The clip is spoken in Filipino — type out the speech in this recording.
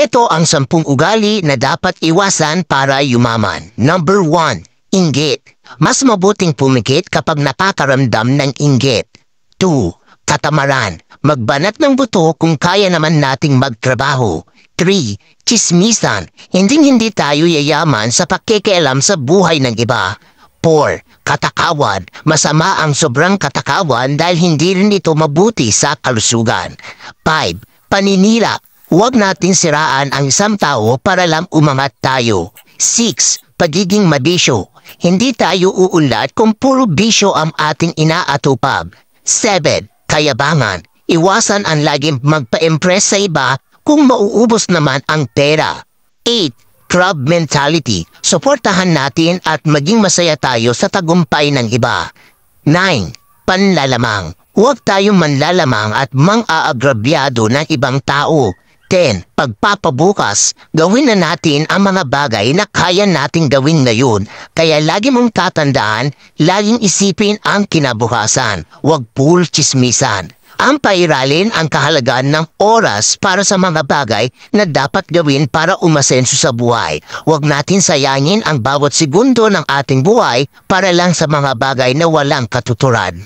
Ito ang 10 ugali na dapat iwasan para yumaman. Number 1, inggit. Mas mabuting pumikit kapag nakakaramdam ng inggit. 2, katamaran. Magbanat ng buto kung kaya naman nating magtrabaho. 3, chismisan. Hindi tayo yayaman sa pakikialam sa buhay ng iba. 4, katakawan. Masama ang sobrang katakawan dahil hindi rin ito mabuti sa kalusugan. 5, paninira. Huwag natin siraan ang isang tao para lang umangat tayo. 6, pagiging mabisyo. Hindi tayo uunlad kung puro bisyo ang ating inaatupag. 7, kayabangan. Iwasan ang laging magpa-impress sa iba kung mauubos naman ang pera. 8, crowd mentality. Suportahan natin at maging masaya tayo sa tagumpay ng iba. 9, panlalamang. Huwag tayong manlalamang at mang-aagrabyado ng ibang tao. 10, pagpapabukas. Gawin na natin ang mga bagay na kaya nating gawin ngayon. Kaya lagi mong tatandaan, laging isipin ang kinabukasan. Huwag puro chismisan. Ang pairalin ang kahalagaan ng oras para sa mga bagay na dapat gawin para umasenso sa buhay. Huwag natin sayangin ang bawat segundo ng ating buhay para lang sa mga bagay na walang katuturan.